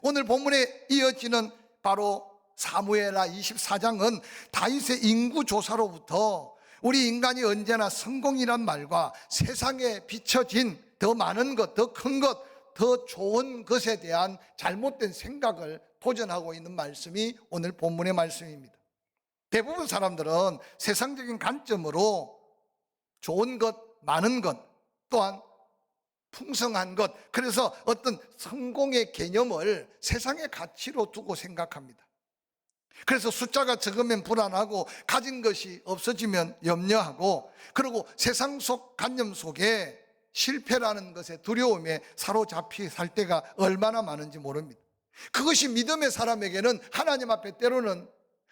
오늘 본문에 이어지는 바로 사무엘하 24장은 다윗의 인구조사로부터 우리 인간이 언제나 성공이란 말과 세상에 비춰진 더 많은 것, 더 큰 것, 더 좋은 것에 대한 잘못된 생각을 도전하고 있는 말씀이 오늘 본문의 말씀입니다. 대부분 사람들은 세상적인 관점으로 좋은 것, 많은 것, 또한 풍성한 것, 그래서 어떤 성공의 개념을 세상의 가치로 두고 생각합니다. 그래서 숫자가 적으면 불안하고 가진 것이 없어지면 염려하고, 그리고 세상 속 관념 속에 실패라는 것에 두려움에 사로잡히 살 때가 얼마나 많은지 모릅니다. 그것이 믿음의 사람에게는 하나님 앞에 때로는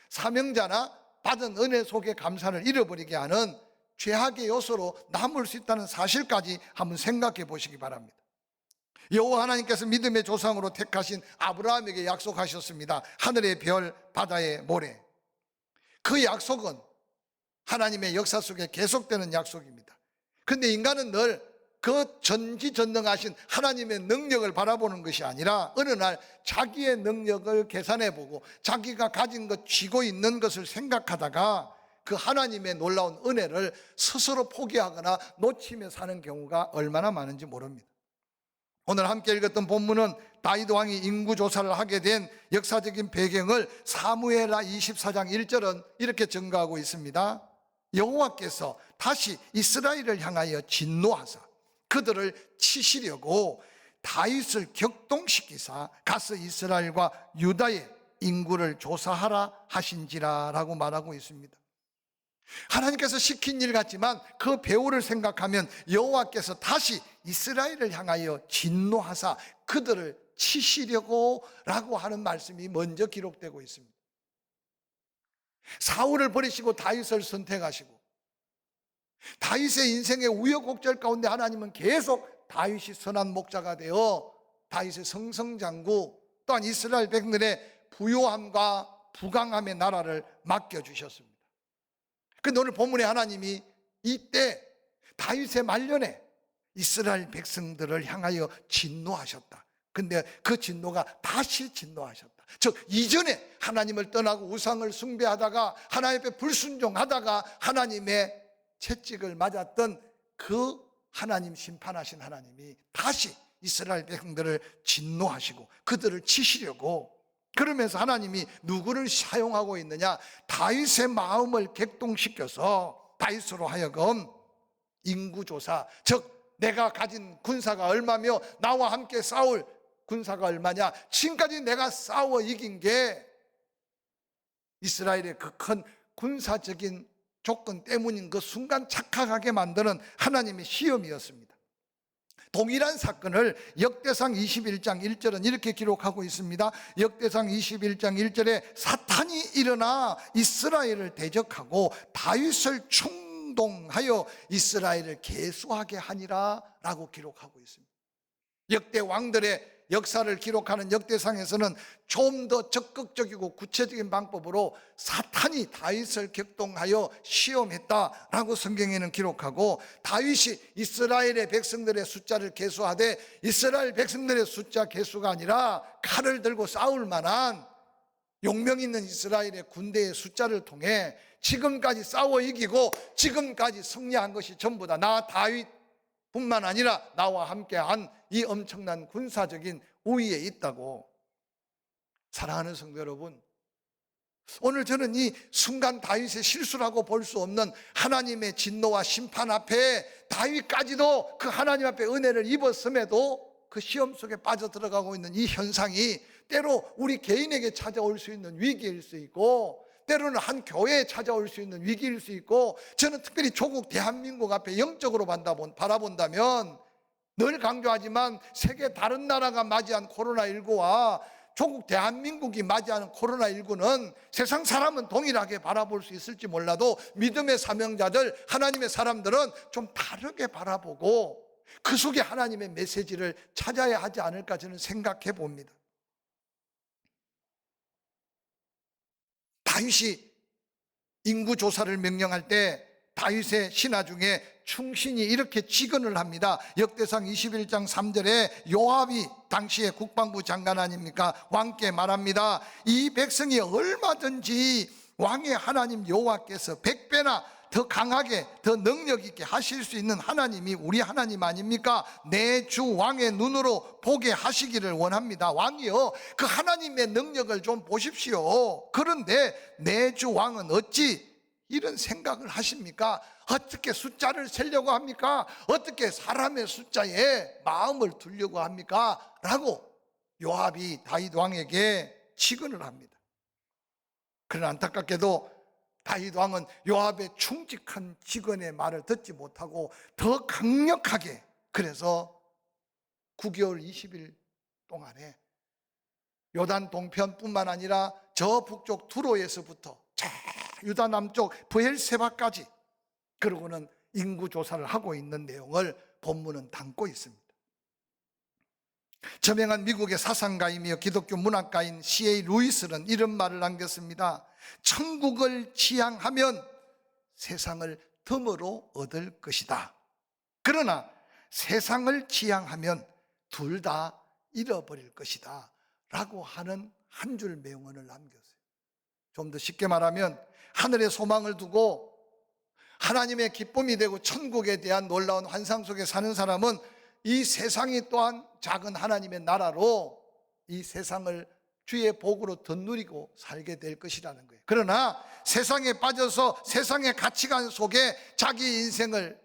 사명자나 받은 은혜 속의 감사를 잃어버리게 하는 죄악의 요소로 남을 수 있다는 사실까지 한번 생각해 보시기 바랍니다. 여호와 하나님께서 믿음의 조상으로 택하신 아브라함에게 약속하셨습니다. 하늘의 별, 바다의 모래. 그 약속은 하나님의 역사 속에 계속되는 약속입니다. 그런데 인간은 늘 그 전지전능하신 하나님의 능력을 바라보는 것이 아니라 어느 날 자기의 능력을 계산해 보고 자기가 가진 것, 쥐고 있는 것을 생각하다가 그 하나님의 놀라운 은혜를 스스로 포기하거나 놓치며 사는 경우가 얼마나 많은지 모릅니다. 오늘 함께 읽었던 본문은 다윗 왕이 인구조사를 하게 된 역사적인 배경을 사무엘하 24장 1절은 이렇게 증거하고 있습니다. 여호와께서 다시 이스라엘을 향하여 진노하사 그들을 치시려고 다윗을 격동시키사 가서 이스라엘과 유다의 인구를 조사하라 하신지라 라고 말하고 있습니다. 하나님께서 시킨 일 같지만 그 배후를 생각하면 여호와께서 다시 이스라엘을 향하여 진노하사 그들을 치시려고 라고 하는 말씀이 먼저 기록되고 있습니다. 사울을 버리시고 다윗을 선택하시고 다윗의 인생의 우여곡절 가운데 하나님은 계속 다윗이 선한 목자가 되어 다윗의 성성장구 또한 이스라엘 백성들의 부요함과 부강함의 나라를 맡겨주셨습니다. 그런데 오늘 본문에 하나님이 이때 다윗의 말년에 이스라엘 백성들을 향하여 진노하셨다. 근데 그 진노가 다시 진노하셨다. 즉 이전에 하나님을 떠나고 우상을 숭배하다가 하나님 앞에 불순종하다가 하나님의 채찍을 맞았던 그 하나님, 심판하신 하나님이 다시 이스라엘 백성들을 진노하시고 그들을 치시려고, 그러면서 하나님이 누구를 사용하고 있느냐, 다윗의 마음을 격동시켜서 다윗으로 하여금 인구조사, 즉 내가 가진 군사가 얼마며 나와 함께 싸울 군사가 얼마냐, 지금까지 내가 싸워 이긴 게 이스라엘의 그 큰 군사적인 조건 때문인 그 순간 착각하게 만드는 하나님의 시험이었습니다. 동일한 사건을 역대상 21장 1절은 이렇게 기록하고 있습니다. 역대상 21장 1절에 사탄이 일어나 이스라엘을 대적하고 다윗을 충동하여 이스라엘을 계수하게 하니라 라고 기록하고 있습니다. 역대 왕들의 역사를 기록하는 역대상에서는 좀 더 적극적이고 구체적인 방법으로 사탄이 다윗을 격동하여 시험했다라고 성경에는 기록하고, 다윗이 이스라엘의 백성들의 숫자를 계수하되 이스라엘 백성들의 숫자 계수가 아니라 칼을 들고 싸울 만한 용명 있는 이스라엘의 군대의 숫자를 통해 지금까지 싸워 이기고 지금까지 승리한 것이 전부 다 나 다윗 뿐만 아니라 나와 함께한 이 엄청난 군사적인 우위에 있다고. 사랑하는 성도 여러분, 오늘 저는 이 순간 다윗의 실수라고 볼 수 없는 하나님의 진노와 심판 앞에 다윗까지도 그 하나님 앞에 은혜를 입었음에도 그 시험 속에 빠져들어가고 있는 이 현상이 때로 우리 개인에게 찾아올 수 있는 위기일 수 있고, 때로는 한 교회에 찾아올 수 있는 위기일 수 있고, 저는 특별히 조국 대한민국 앞에 영적으로 바라본다면 늘 강조하지만 세계 다른 나라가 맞이한 코로나19와 조국 대한민국이 맞이하는 코로나19는 세상 사람은 동일하게 바라볼 수 있을지 몰라도 믿음의 사명자들, 하나님의 사람들은 좀 다르게 바라보고 그 속에 하나님의 메시지를 찾아야 하지 않을까 저는 생각해 봅니다. 다윗이 인구조사를 명령할 때 다윗의 신하 중에 충신이 이렇게 직언을 합니다. 역대상 21장 3절에 요압이 당시에 국방부 장관 아닙니까? 왕께 말합니다. 이 백성이 얼마든지 왕의 하나님 여호와께서 100배나 더 강하게 더 능력 있게 하실 수 있는 하나님이 우리 하나님 아닙니까? 내 주 왕의 눈으로 보게 하시기를 원합니다. 왕이요, 그 하나님의 능력을 좀 보십시오. 그런데 내 주 왕은 어찌 이런 생각을 하십니까? 어떻게 숫자를 세려고 합니까? 어떻게 사람의 숫자에 마음을 두려고 합니까? 라고 요압이 다윗 왕에게 직언을 합니다. 그러나 안타깝게도 다윗 왕은 요압의 충직한 직언의 말을 듣지 못하고 더 강력하게, 그래서 9개월 20일 동안에 요단 동편뿐만 아니라 저 북쪽 두로에서부터 저 유다 남쪽 브엘세바까지, 그러고는 인구 조사를 하고 있는 내용을 본문은 담고 있습니다. 저명한 미국의 사상가이며 기독교 문학가인 C.A. 루이스는 이런 말을 남겼습니다. 천국을 지향하면 세상을 덤으로 얻을 것이다. 그러나 세상을 지향하면 둘 다 잃어버릴 것이다 라고 하는 한 줄 명언을 남겼어요. 좀 더 쉽게 말하면 하늘에 소망을 두고 하나님의 기쁨이 되고 천국에 대한 놀라운 환상 속에 사는 사람은 이 세상이 또한 작은 하나님의 나라로 이 세상을 주의 복으로 덧누리고 살게 될 것이라는 거예요. 그러나 세상에 빠져서 세상의 가치관 속에 자기 인생을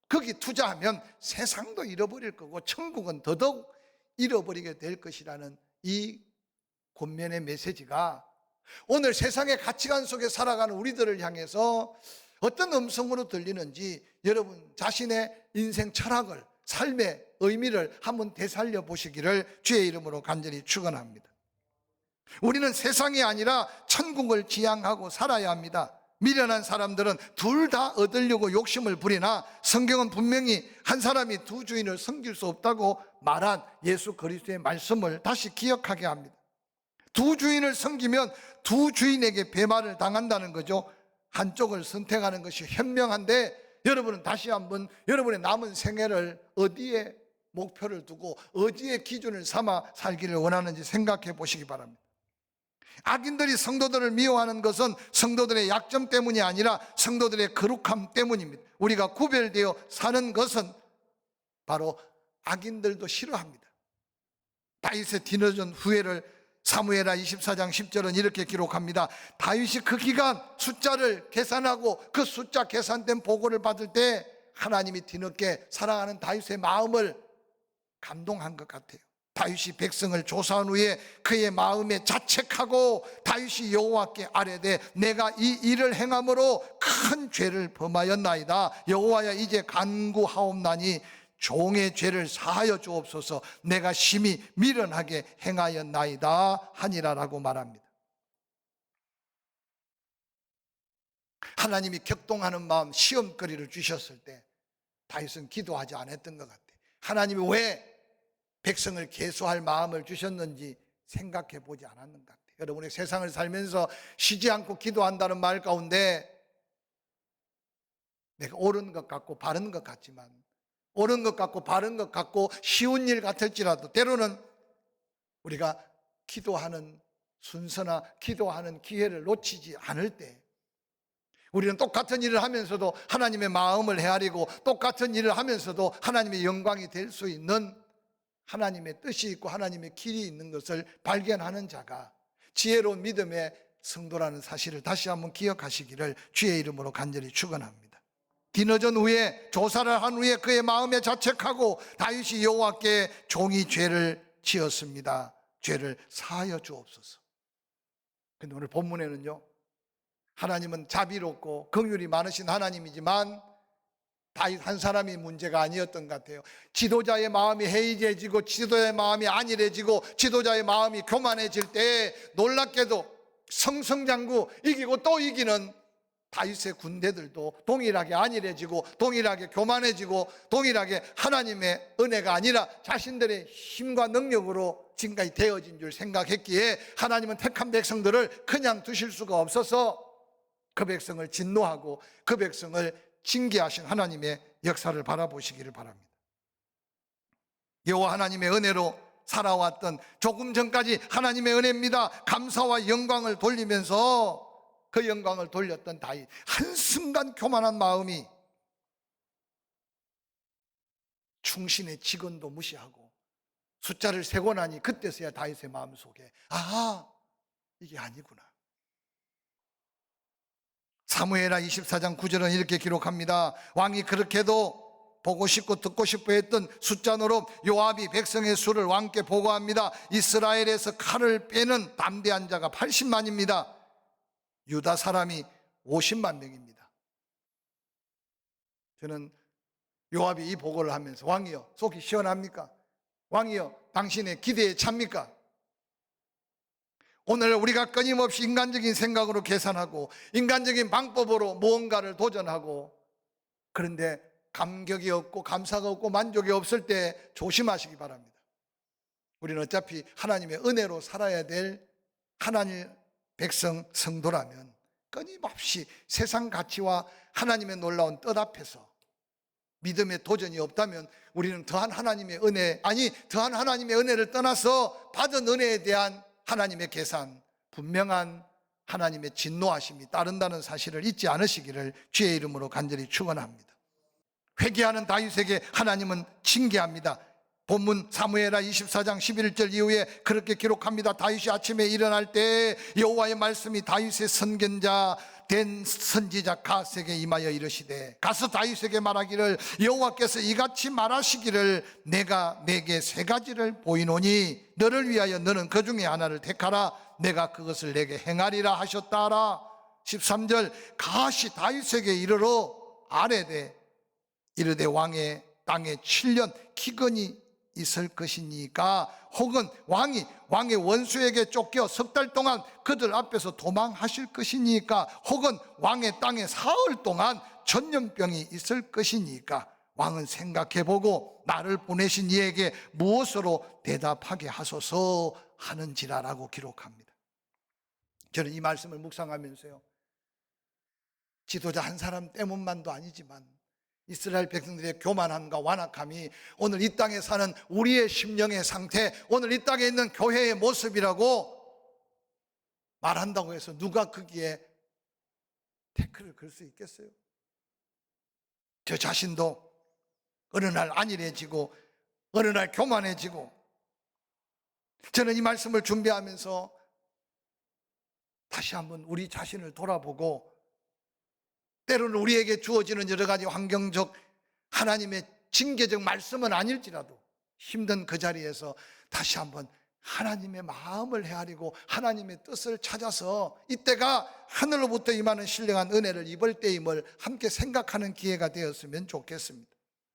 거기 투자하면 세상도 잃어버릴 거고 천국은 더더욱 잃어버리게 될 것이라는 이 권면의 메시지가 오늘 세상의 가치관 속에 살아가는 우리들을 향해서 어떤 음성으로 들리는지 여러분 자신의 인생 철학을, 삶의 의미를 한번 되살려 보시기를 주의 이름으로 간절히 축원합니다. 우리는 세상이 아니라 천국을 지향하고 살아야 합니다. 미련한 사람들은 둘 다 얻으려고 욕심을 부리나 성경은 분명히 한 사람이 두 주인을 섬길 수 없다고 말한 예수 그리스도의 말씀을 다시 기억하게 합니다. 두 주인을 섬기면 두 주인에게 배말을 당한다는 거죠. 한쪽을 선택하는 것이 현명한데 여러분은 다시 한번 여러분의 남은 생애를 어디에 목표를 두고 어디에 기준을 삼아 살기를 원하는지 생각해 보시기 바랍니다. 악인들이 성도들을 미워하는 것은 성도들의 약점 때문이 아니라 성도들의 거룩함 때문입니다. 우리가 구별되어 사는 것은 바로 악인들도 싫어합니다. 다윗의 뒤늦은 후회를 사무엘하 24장 10절은 이렇게 기록합니다. 다윗이 그 기간 숫자를 계산하고 그 숫자 계산된 보고를 받을 때 하나님이 뒤늦게 사랑하는 다윗의 마음을 감동한 것 같아요. 다윗이 백성을 조사한 후에 그의 마음에 자책하고 다윗이 여호와께 아뢰되 내가 이 일을 행함으로 큰 죄를 범하였나이다. 여호와야 이제 간구하옵나니 종의 죄를 사하여 주옵소서. 내가 심히 미련하게 행하였나이다 하니라라고 말합니다. 하나님이 격동하는 마음, 시험거리를 주셨을 때 다윗은 기도하지 않았던 것 같아요. 하나님이 왜 백성을 계수할 마음을 주셨는지 생각해 보지 않았는 것 같아요. 여러분이 세상을 살면서 쉬지 않고 기도한다는 말 가운데 내가 옳은 것 같고 바른 것 같지만, 옳은 것 같고 바른 것 같고 쉬운 일 같을지라도 때로는 우리가 기도하는 순서나 기도하는 기회를 놓치지 않을 때 우리는 똑같은 일을 하면서도 하나님의 마음을 헤아리고 똑같은 일을 하면서도 하나님의 영광이 될 수 있는 하나님의 뜻이 있고 하나님의 길이 있는 것을 발견하는 자가 지혜로운 믿음의 성도라는 사실을 다시 한번 기억하시기를 주의 이름으로 간절히 축원합니다. 뒤늦은 후에 조사를 한 후에 그의 마음에 자책하고 다윗이 여호와께 종이 죄를 지었습니다. 죄를 사하여 주옵소서. 근데 오늘 본문에는요, 하나님은 자비롭고 긍휼이 많으신 하나님이지만 다윗 한 사람이 문제가 아니었던 것 같아요. 지도자의 마음이 해이해지고 지도자의 마음이 안일해지고 지도자의 마음이 교만해질 때 놀랍게도 성성장구 이기고 또 이기는 다윗의 군대들도 동일하게 안일해지고 동일하게 교만해지고 동일하게 하나님의 은혜가 아니라 자신들의 힘과 능력으로 지금까지 되어진 줄 생각했기에 하나님은 택한 백성들을 그냥 두실 수가 없어서 그 백성을 진노하고 그 백성을 징계하신 하나님의 역사를 바라보시기를 바랍니다. 여호와 하나님의 은혜로 살아왔던, 조금 전까지 하나님의 은혜입니다, 감사와 영광을 돌리면서 그 영광을 돌렸던 다윗, 한순간 교만한 마음이 충신의 직원도 무시하고 숫자를 세고 나니 그때서야 다윗의 마음속에 이게 아니구나. 사무엘하 24장 9절은 이렇게 기록합니다. 왕이 그렇게도 보고 싶고 듣고 싶어 했던 숫자 노릇 요압이 백성의 수를 왕께 보고합니다. 이스라엘에서 칼을 빼는 담대한 자가 80만입니다. 유다 사람이 50만 명입니다. 저는 요압이 이 보고를 하면서, 왕이여 속이 시원합니까? 왕이여 당신의 기대에 찹니까? 오늘 우리가 끊임없이 인간적인 생각으로 계산하고 인간적인 방법으로 무언가를 도전하고, 그런데 감격이 없고 감사가 없고 만족이 없을 때 조심하시기 바랍니다. 우리는 어차피 하나님의 은혜로 살아야 될 하나님 백성 성도라면 끊임없이 세상 가치와 하나님의 놀라운 뜻 앞에서 믿음의 도전이 없다면 우리는 더한 하나님의 은혜를 떠나서 받은 은혜에 대한 하나님의 계산, 분명한 하나님의 진노하심이 따른다는 사실을 잊지 않으시기를 주의 이름으로 간절히 축원합니다. 회개하는 다윗에게 하나님은 징계합니다. 본문 사무엘하 24장 11절 이후에 그렇게 기록합니다. 다윗이 아침에 일어날 때 여호와의 말씀이 다윗의 선견자 된 선지자 갓에게 임하여 이르시되, 가서 다윗에게 말하기를 여호와께서 이같이 말하시기를 내가 내게 세 가지를 보이노니 너를 위하여 너는 그 중에 하나를 택하라. 내가 그것을 내게 행하리라 하셨다라. 13절 갓이 다윗에게 이르러 아뢰되 이르되 왕의 땅에 7년 기근이 있을 것이니까, 혹은 왕의 원수에게 쫓겨 석 달 동안 그들 앞에서 도망하실 것이니까, 혹은 왕의 땅에 사흘 동안 전염병이 있을 것이니까 왕은 생각해보고 나를 보내신 이에게 무엇으로 대답하게 하소서 하는지라라고 기록합니다. 저는 이 말씀을 묵상하면서요, 지도자 한 사람 때문만도 아니지만 이스라엘 백성들의 교만함과 완악함이 오늘 이 땅에 사는 우리의 심령의 상태, 오늘 이 땅에 있는 교회의 모습이라고 말한다고 해서 누가 거기에 태클을 걸 수 있겠어요? 저 자신도 어느 날 안일해지고 어느 날 교만해지고, 저는 이 말씀을 준비하면서 다시 한번 우리 자신을 돌아보고, 때로는 우리에게 주어지는 여러 가지 환경적 하나님의 징계적 말씀은 아닐지라도 힘든 그 자리에서 다시 한번 하나님의 마음을 헤아리고 하나님의 뜻을 찾아서 이때가 하늘로부터 임하는 신령한 은혜를 입을 때임을 함께 생각하는 기회가 되었으면 좋겠습니다.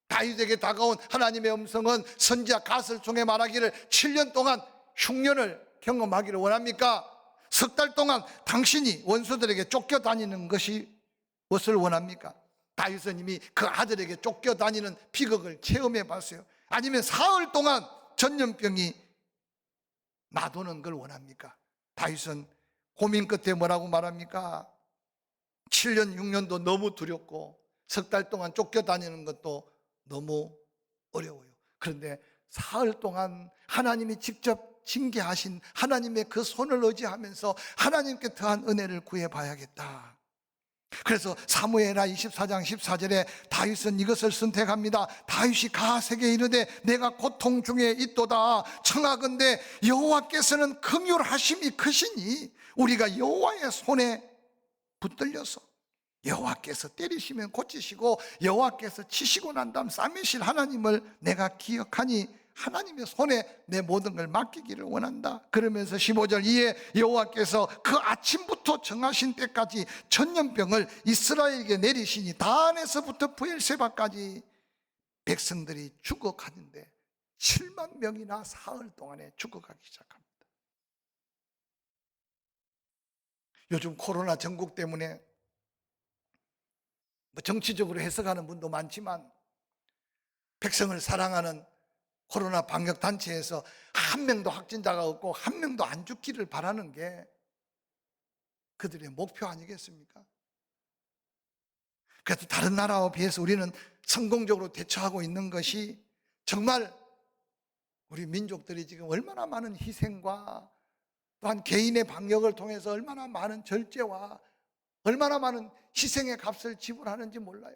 다윗에게 다가온 하나님의 음성은 선지자 갓을 통해 말하기를 7년 동안 흉년을 경험하기를 원합니까? 석 달 동안 당신이 원수들에게 쫓겨다니는 것이 무엇을 원합니까? 다윗은 이미 그 아들에게 쫓겨다니는 비극을 체험해 봤어요. 아니면 사흘 동안 전염병이 놔두는 걸 원합니까? 다윗은 고민 끝에 뭐라고 말합니까? 7년 6년도 너무 두렵고 석 달 동안 쫓겨다니는 것도 너무 어려워요. 그런데 사흘 동안 하나님이 직접 징계하신 하나님의 그 손을 의지하면서 하나님께 더한 은혜를 구해봐야겠다. 그래서 사무엘하 24장 14절에 다윗은 이것을 선택합니다. 다윗이 갓에게 이르되 내가 고통 중에 있도다. 청하건대 여호와께서는 긍휼하심이 크시니 우리가 여호와의 손에 붙들려서, 여호와께서 때리시면 고치시고 여호와께서 치시고 난 다음 싸매실 하나님을 내가 기억하니 하나님의 손에 내 모든 걸 맡기기를 원한다. 그러면서 15절 이에 여호와께서 그 아침부터 정하신 때까지 전염병을 이스라엘에게 내리시니 다안에서부터 브엘세바까지 백성들이 죽어가는데 7만 명이나 사흘 동안에 죽어가기 시작합니다. 요즘 코로나 전국 때문에 정치적으로 해석하는 분도 많지만, 백성을 사랑하는 코로나 방역 단체에서 한 명도 확진자가 없고 한 명도 안 죽기를 바라는 게 그들의 목표 아니겠습니까? 그래도 다른 나라와 비해서 우리는 성공적으로 대처하고 있는 것이 정말 우리 민족들이 지금 얼마나 많은 희생과 또한 개인의 방역을 통해서 얼마나 많은 절제와 얼마나 많은 희생의 값을 지불하는지 몰라요.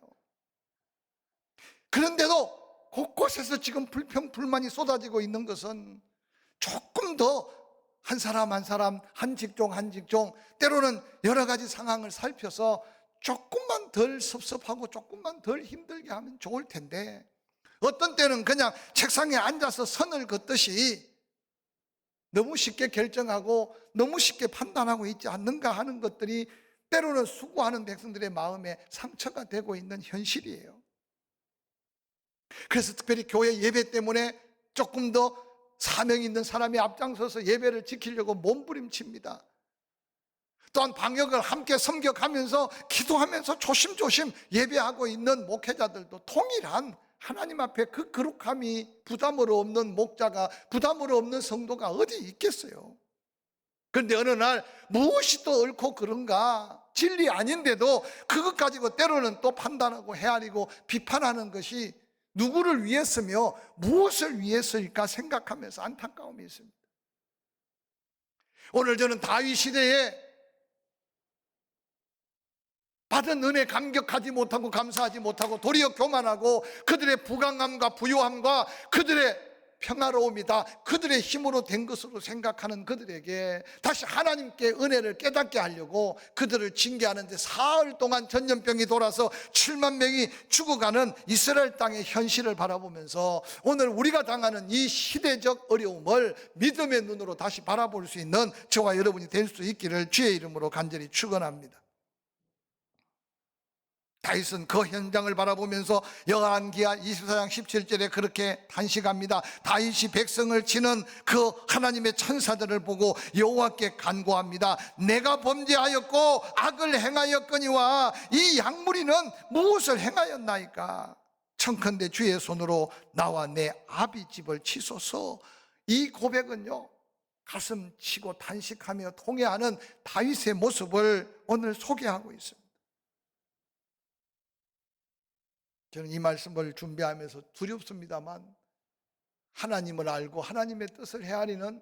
그런데도 곳곳에서 지금 불평, 불만이 쏟아지고 있는 것은 조금 더 한 사람 한 사람, 한 직종 한 직종, 때로는 여러 가지 상황을 살펴서 조금만 덜 섭섭하고 조금만 덜 힘들게 하면 좋을 텐데, 어떤 때는 그냥 책상에 앉아서 선을 긋듯이 너무 쉽게 결정하고 너무 쉽게 판단하고 있지 않는가 하는 것들이 때로는 수고하는 백성들의 마음에 상처가 되고 있는 현실이에요. 그래서 특별히 교회 예배 때문에 조금 더 사명 있는 사람이 앞장서서 예배를 지키려고 몸부림칩니다. 또한 방역을 함께 섬겨가면서 기도하면서 조심조심 예배하고 있는 목회자들도 동일한 하나님 앞에 그 거룩함이 부담으로 없는 목자가, 부담으로 없는 성도가 어디 있겠어요. 그런데 어느 날 무엇이 또 옳고 그른가, 진리 아닌데도 그것 가지고 때로는 또 판단하고 헤아리고 비판하는 것이 누구를 위해서며 무엇을 위해서일까 생각하면서 안타까움이 있습니다. 오늘 저는 다윗 시대에 받은 은혜 감격하지 못하고 감사하지 못하고 도리어 교만하고 그들의 부강함과 부요함과 그들의 평화로움이다, 그들의 힘으로 된 것으로 생각하는 그들에게 다시 하나님께 은혜를 깨닫게 하려고 그들을 징계하는데 사흘 동안 전염병이 돌아서 7만 명이 죽어가는 이스라엘 땅의 현실을 바라보면서 오늘 우리가 당하는 이 시대적 어려움을 믿음의 눈으로 다시 바라볼 수 있는 저와 여러분이 될 수 있기를 주의 이름으로 간절히 축원합니다. 다윗은 그 현장을 바라보면서 열왕기하 24장 17절에 그렇게 단식합니다. 다윗이 백성을 치는 그 하나님의 천사들을 보고 여호와께 간구합니다. 내가 범죄하였고 악을 행하였거니와 이 양무리는 무엇을 행하였나이까? 청컨대 주의 손으로 나와 내 아비 집을 치소서. 이 고백은요, 가슴 치고 단식하며 통회하는 다윗의 모습을 오늘 소개하고 있습니다. 저는 이 말씀을 준비하면서 두렵습니다만 하나님을 알고 하나님의 뜻을 헤아리는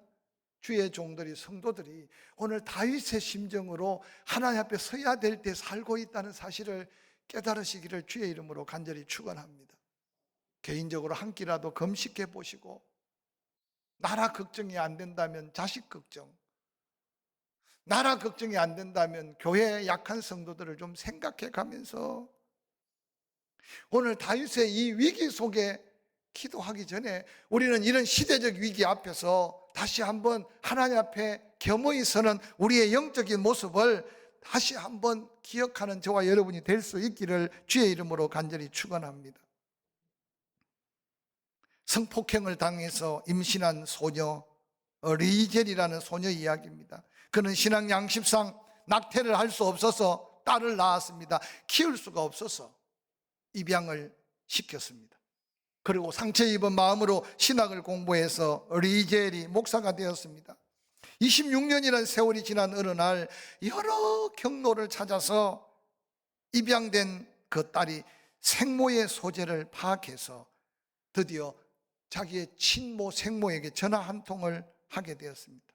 주의 종들이, 성도들이 오늘 다윗의 심정으로 하나님 앞에 서야 될 때 살고 있다는 사실을 깨달으시기를 주의 이름으로 간절히 축원합니다. 개인적으로 한 끼라도 금식해 보시고, 나라 걱정이 안 된다면 자식 걱정, 나라 걱정이 안 된다면 교회의 약한 성도들을 좀 생각해 가면서 오늘 다윗의 이 위기 속에 기도하기 전에 우리는 이런 시대적 위기 앞에서 다시 한번 하나님 앞에 겸허히 서는 우리의 영적인 모습을 다시 한번 기억하는 저와 여러분이 될 수 있기를 주의 이름으로 간절히 축원합니다. 성폭행을 당해서 임신한 소녀 리젤이라는 소녀 이야기입니다. 그는 신앙 양식상 낙태를 할 수 없어서 딸을 낳았습니다. 키울 수가 없어서 입양을 시켰습니다. 그리고 상처 입은 마음으로 신학을 공부해서 리젤이 목사가 되었습니다. 26년이라는 세월이 지난 어느 날 여러 경로를 찾아서 입양된 그 딸이 생모의 소재를 파악해서 드디어 자기의 친모 생모에게 전화 한 통을 하게 되었습니다.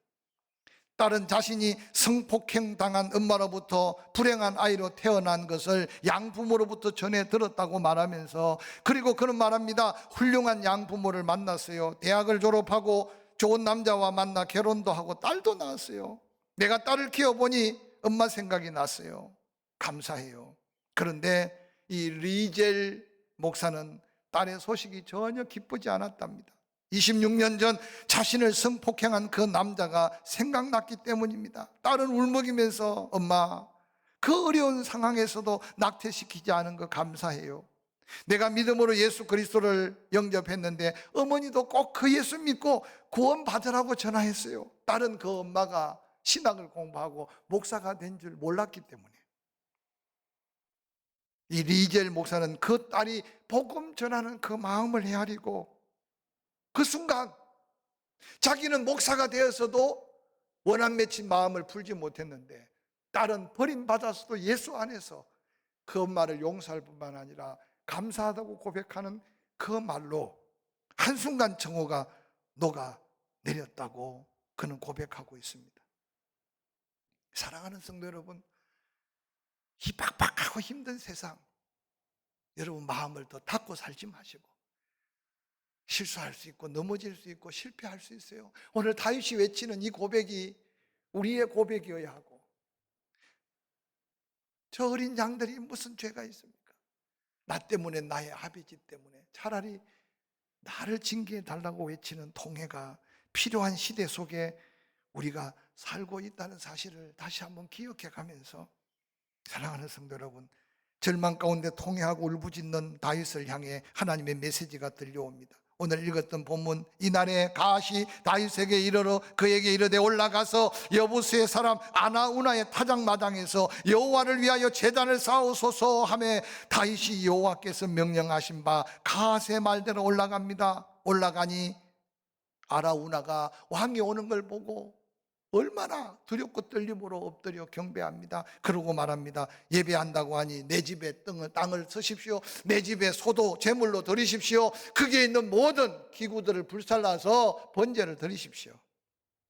딸은 자신이 성폭행 당한 엄마로부터 불행한 아이로 태어난 것을 양부모로부터 전해 들었다고 말하면서, 그리고 그는 말합니다. 훌륭한 양부모를 만났어요. 대학을 졸업하고 좋은 남자와 만나 결혼도 하고 딸도 낳았어요. 내가 딸을 키워보니 엄마 생각이 났어요. 감사해요. 그런데 이 리젤 목사는 딸의 소식이 전혀 기쁘지 않았답니다. 26년 전 자신을 성폭행한 그 남자가 생각났기 때문입니다. 딸은 울먹이면서 엄마, 그 어려운 상황에서도 낙태시키지 않은 거 감사해요. 내가 믿음으로 예수 그리스도를 영접했는데 어머니도 꼭 그 예수 믿고 구원 받으라고 전화했어요. 딸은 그 엄마가 신학을 공부하고 목사가 된 줄 몰랐기 때문에. 이 리젤 목사는 그 딸이 복음 전하는 그 마음을 헤아리고 그 순간 자기는 목사가 되어서도 원한 맺힌 마음을 풀지 못했는데 딸은 버림받아서도 예수 안에서 그 엄마를 용서할 뿐만 아니라 감사하다고 고백하는 그 말로 한순간 정오가 녹아 내렸다고 그는 고백하고 있습니다. 사랑하는 성도 여러분, 이 빡빡하고 힘든 세상, 여러분 마음을 더 닫고 살지 마시고, 실수할 수 있고 넘어질 수 있고 실패할 수 있어요. 오늘 다윗이 외치는 이 고백이 우리의 고백이어야 하고, 저 어린 양들이 무슨 죄가 있습니까? 나 때문에, 나의 아버지 때문에 차라리 나를 징계해 달라고 외치는 통회가 필요한 시대 속에 우리가 살고 있다는 사실을 다시 한번 기억해 가면서, 사랑하는 성도 여러분, 절망 가운데 통회하고 울부짖는 다윗을 향해 하나님의 메시지가 들려옵니다. 오늘 읽었던 본문, 이날에 가시 다윗에게 이르러 그에게 이르되 올라가서 여부스의 사람 아나우나의 타작마당에서 여호와를 위하여 제단을 쌓으소서 하매 다윗이 여호와께서 명령하신 바 갓의 말대로 올라갑니다. 올라가니 아라우나가 왕이 오는 걸 보고 얼마나 두렵고 떨림으로 엎드려 경배합니다. 그러고 말합니다. 예배한다고 하니 내 집에 땅을 쓰십시오. 내 집에 소도 제물로 드리십시오. 거기에 있는 모든 기구들을 불살라서 번제를 드리십시오.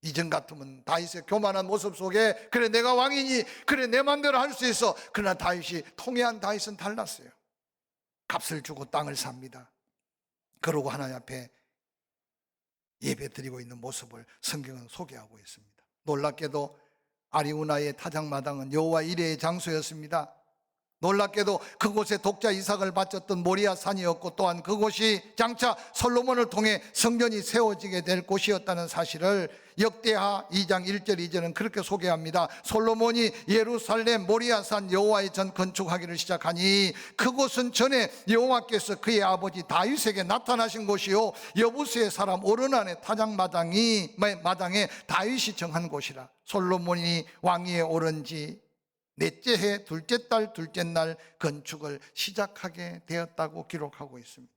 이전 같으면 다윗의 교만한 모습 속에 그래 내가 왕이니 그래 내 맘대로 할 수 있어. 그러나 다윗이 통회한 다윗은 달랐어요. 값을 주고 땅을 삽니다. 그러고 하나님 앞에 예배 드리고 있는 모습을 성경은 소개하고 있습니다. 놀랍게도 아리우나의 타작마당은 여호와 일회의 장소였습니다. 놀랍게도 그곳에 독자 이삭을 바쳤던 모리아 산이었고, 또한 그곳이 장차 솔로몬을 통해 성전이 세워지게 될 곳이었다는 사실을 역대하 2장 1절 2절은 그렇게 소개합니다. 솔로몬이 예루살렘 모리아산 여호와의 전 건축하기를 시작하니 그곳은 전에 여호와께서 그의 아버지 다윗에게 나타나신 곳이요 여부스의 사람 오르난의 타작마당에 다윗이 정한 곳이라. 솔로몬이 왕위에 오른 지 넷째 해 둘째 달 둘째 날 건축을 시작하게 되었다고 기록하고 있습니다.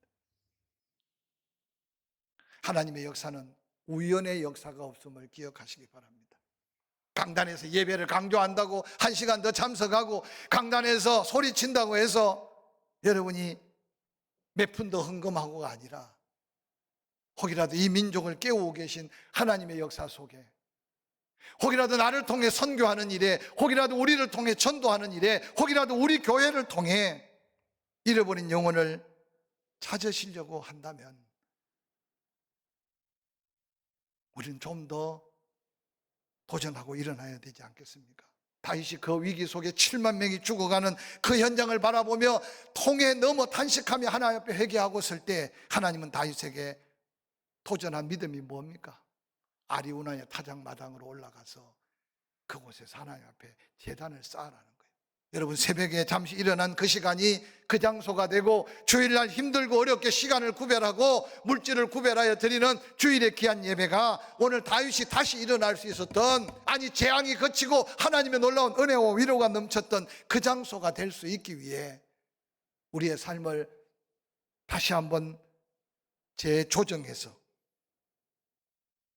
하나님의 역사는 우연의 역사가 없음을 기억하시기 바랍니다. 강단에서 예배를 강조한다고 1시간 더 참석하고 강단에서 소리친다고 해서 여러분이 몇 푼 더 헌금하고가 아니라, 혹이라도 이 민족을 깨우고 계신 하나님의 역사 속에, 혹이라도 나를 통해 선교하는 일에, 혹이라도 우리를 통해 전도하는 일에, 혹이라도 우리 교회를 통해 잃어버린 영혼을 찾으시려고 한다면 우리는 좀 더 도전하고 일어나야 되지 않겠습니까? 다윗이 그 위기 속에 7만 명이 죽어가는 그 현장을 바라보며 통에 넘어 탄식하며 하나님 앞에 회개하고 있을 때 하나님은 다윗에게 도전한 믿음이 뭡니까? 아리우나의 타작마당으로 올라가서 그곳에서 하나님 앞에 제단을 쌓으라는 거예요. 여러분, 새벽에 잠시 일어난 그 시간이 그 장소가 되고, 주일날 힘들고 어렵게 시간을 구별하고 물질을 구별하여 드리는 주일의 귀한 예배가 오늘 다윗이 다시 일어날 수 있었던, 아니 재앙이 거치고 하나님의 놀라운 은혜와 위로가 넘쳤던 그 장소가 될 수 있기 위해 우리의 삶을 다시 한번 재조정해서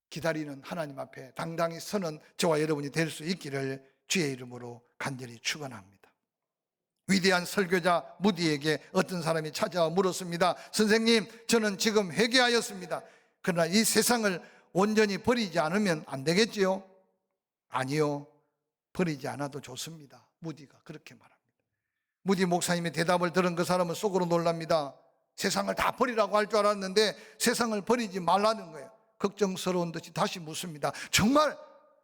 기다리는 하나님 앞에 당당히 서는 저와 여러분이 될 수 있기를 주의 이름으로 간절히 축원합니다. 위대한 설교자 무디에게 어떤 사람이 찾아와 물었습니다. 선생님, 저는 지금 회개하였습니다. 그러나 이 세상을 온전히 버리지 않으면 안 되겠지요? 아니요, 버리지 않아도 좋습니다. 무디가 그렇게 말합니다. 무디 목사님의 대답을 들은 그 사람은 속으로 놀랍니다. 세상을 다 버리라고 할 줄 알았는데 세상을 버리지 말라는 거예요. 걱정스러운 듯이 다시 묻습니다. 정말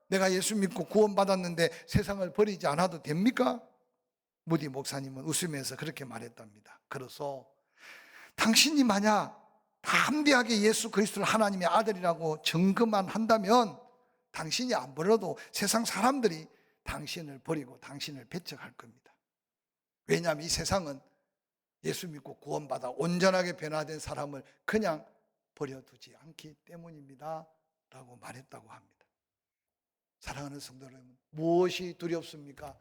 내가 예수 믿고 구원받았는데 세상을 버리지 않아도 됩니까? 무디 목사님은 웃으면서 그렇게 말했답니다. 그래서 당신이 만약 담대하게 예수 그리스도를 하나님의 아들이라고 증거만 한다면 당신이 안 버려도 세상 사람들이 당신을 버리고 당신을 배척할 겁니다. 왜냐하면 이 세상은 예수 믿고 구원받아 온전하게 변화된 사람을 그냥 버려두지 않기 때문입니다 라고 말했다고 합니다. 사랑하는 성도 여러분, 무엇이 두렵습니까?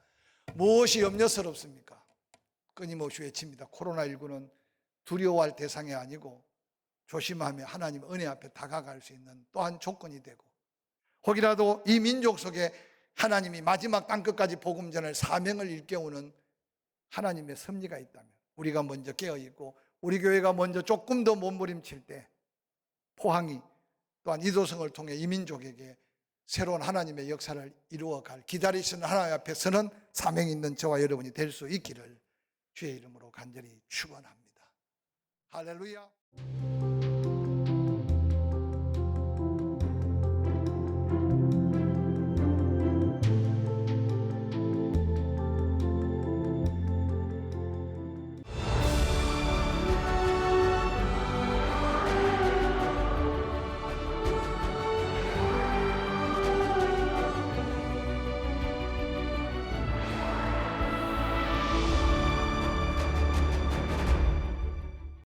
무엇이 염려스럽습니까? 끊임없이 외칩니다. 코로나19는 두려워할 대상이 아니고 조심하며 하나님 은혜 앞에 다가갈 수 있는 또한 조건이 되고, 혹이라도 이 민족 속에 하나님이 마지막 땅끝까지 복음전을 사명을 일깨우는 하나님의 섭리가 있다면 우리가 먼저 깨어있고 우리 교회가 먼저 조금 더 몸부림칠 때 포항이 또한 이도성을 통해 이민족에게 새로운 하나님의 역사를 이루어갈 기다리시는 하나님 앞에 서는 사명이 있는 저와 여러분이 될 수 있기를 주의 이름으로 간절히 축원합니다. 할렐루야.